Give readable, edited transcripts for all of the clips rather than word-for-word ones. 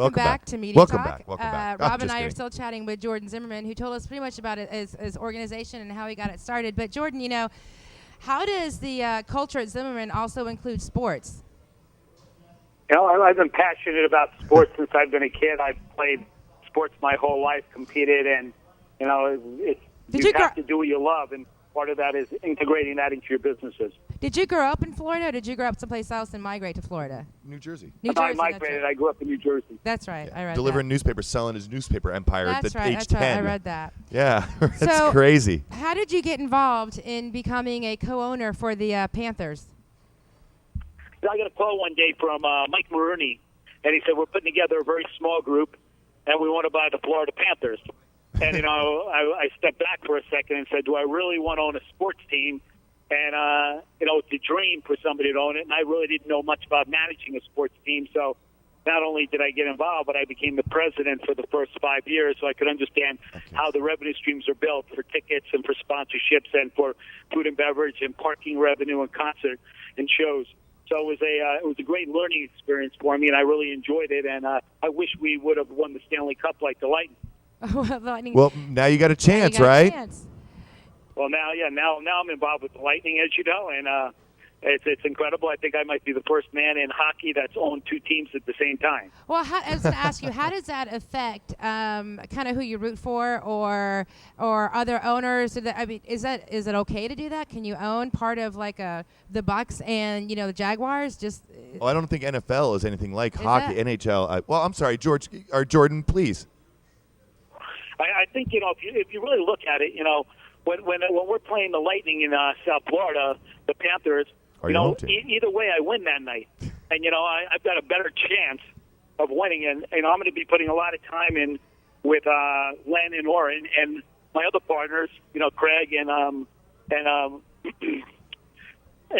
Welcome back to Media Welcome Talk. back. Rob and Just I are kidding. still chatting with Jordan Zimmerman, who told us pretty much about his organization and how he got it started. But Jordan, how does the culture at Zimmerman also include sports? I've been passionate about sports since I've been a kid. I've played sports my whole life, competed, and you have to do what you love, and part of that is integrating that into your businesses. Did you grow up in Florida, or did you grow up someplace else and migrate to Florida? New Jersey. I migrated. I grew up in New Jersey. That's right. Yeah. I read Delivering that. newspapers, selling his newspaper empire at That's the right. age That's 10. right. I read that. Yeah, that's So, crazy. How did you get involved in becoming a co-owner for the Panthers? I got a call one day from Mike Maroney, and he said, we're putting together a very small group, and we want to buy the Florida Panthers. And, I stepped back for a second and said, do I really want to own a sports team? And, it's a dream for somebody to own it, and I really didn't know much about managing a sports team. So not only did I get involved, but I became the president for the first 5 years so I could understand how the revenue streams are built for tickets and for sponsorships and for food and beverage and parking revenue and concert and shows. So it was a great learning experience for me, and I really enjoyed it. And I wish we would have won the Stanley Cup like the Lightning. Well, now you got a chance, right? Well, now I'm involved with the Lightning, as you know, and it's incredible. I think I might be the first man in hockey that's owned two teams at the same time. Well, I was going to ask you, how does that affect kind of who you root for or other owners? Is it okay to do that? Can you own part of like the Bucks and the Jaguars? Well, I don't think NFL is anything like hockey. NHL. I'm sorry, Jordan, please. I think if you really look at it, when we're playing the Lightning in South Florida, the Panthers, either way I win that night, and I've got a better chance of winning, and I'm going to be putting a lot of time in with Len and Oren and my other partners, Craig and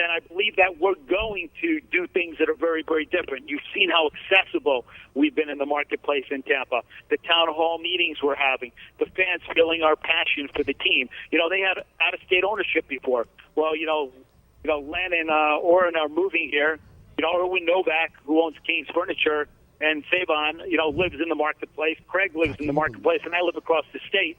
I believe that we're going to do things that are very, very different. You've seen how accessible we've been in the marketplace in Tampa. The town hall meetings we're having, the fans feeling our passion for the team. They had out-of-state ownership before. Well, Len and Oren are moving here. Erwin Novak, who owns Kane's Furniture, and Savon, lives in the marketplace. Craig lives in the marketplace, and I live across the state.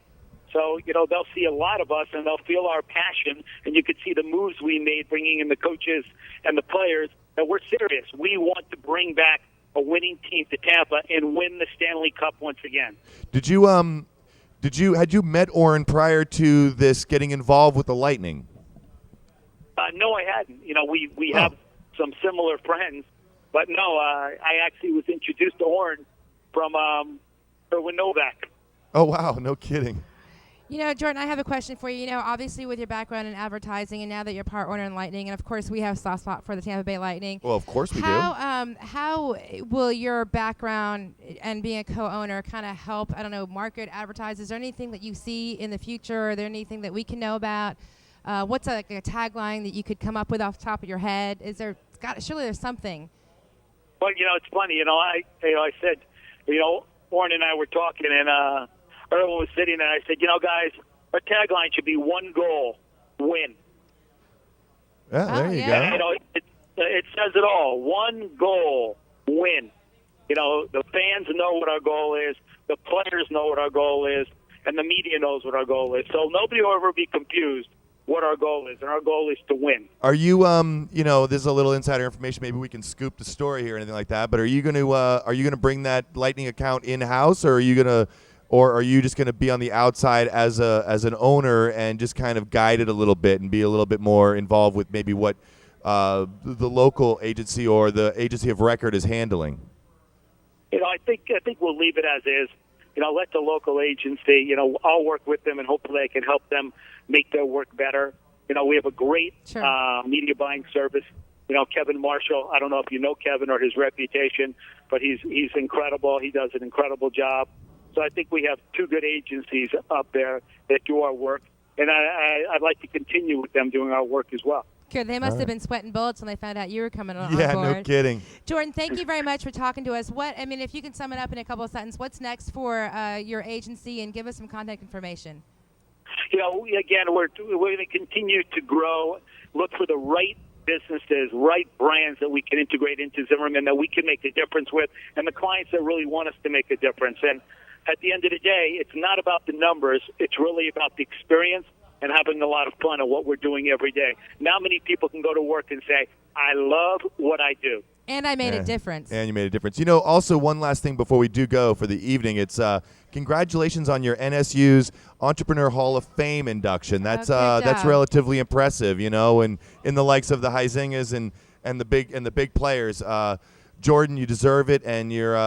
So, they'll see a lot of us, and they'll feel our passion, and you could see the moves we made, bringing in the coaches and the players, that we're serious. We want to bring back a winning team to Tampa and win the Stanley Cup once again. Had you met Oren prior to this getting involved with the Lightning? No, I hadn't. We have some similar friends, but no, I actually was introduced to Oren from Erwin Novak. Oh, wow, no kidding. Jordan, I have a question for you. Obviously with your background in advertising and now that you're part owner in Lightning, and of course we have a soft spot for the Tampa Bay Lightning. Well, of course we do. How will your background and being a co-owner kind of help, market, advertise? Is there anything that you see in the future? Are there anything that we can know about? What's a tagline that you could come up with off the top of your head? Surely there's something. Well, it's funny. I said, Oren and I were talking, and everyone was sitting there. I said, guys, our tagline should be one goal, win. Yeah, there you go. It says it all. One goal, win. The fans know what our goal is. The players know what our goal is. And the media knows what our goal is. So nobody will ever be confused what our goal is. And our goal is to win. Are you, this is a little insider information. Maybe we can scoop the story here or anything like that. But are you going to bring that Lightning account in-house, or are you just going to be on the outside as an owner and just kind of guide it a little bit and be a little bit more involved with maybe what the local agency or the agency of record is handling? I think we'll leave it as is. Let the local agency, I'll work with them, and hopefully I can help them make their work better. We have a great media buying service. Kevin Marshall, I don't know if you know Kevin or his reputation, but he's incredible. He does an incredible job. So I think we have two good agencies up there that do our work, and I'd like to continue with them doing our work as well. Good. They must have been sweating bullets when they found out you were coming on board. Yeah, no kidding. Jordan, thank you very much for talking to us. If you can sum it up in a couple of sentences, what's next for your agency, and give us some contact information? Again, we're going to continue to grow, look for the right businesses, right brands that we can integrate into Zimmerman that we can make a difference with, and the clients that really want us to make a difference. And at the end of the day, it's not about the numbers. It's really about the experience and having a lot of fun at what we're doing every day. Now many people can go to work and say, I love what I do. And I made a difference. And you made a difference. You know, also one last thing before we do go for the evening, it's congratulations on your NSU's Entrepreneur Hall of Fame induction. That's relatively impressive, you know, and in the likes of the Huizingas and the big players. Jordan, you deserve it, and you're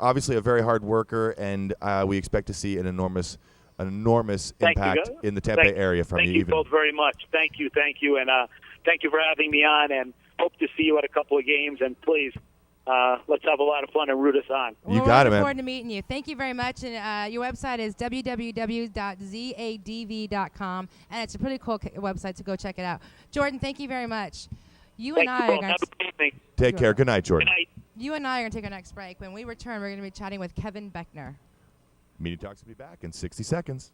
obviously a very hard worker, and we expect to see an enormous impact in the Tampa Bay area from you. Thank you both very much. Thank you, and thank you for having me on, and hope to see you at a couple of games. And please, let's have a lot of fun and root us on. You got it, man. We're looking forward to meeting you. Thank you very much. And your website is www.zadv.com, and it's a pretty cool website, so go check it out. Jordan, thank you very much. You and I are going to take care. Good night, Jordan. Good night. You and I are going to take our next break. When we return, we're going to be chatting with Kevin Beckner. Media Talks will be back in 60 seconds.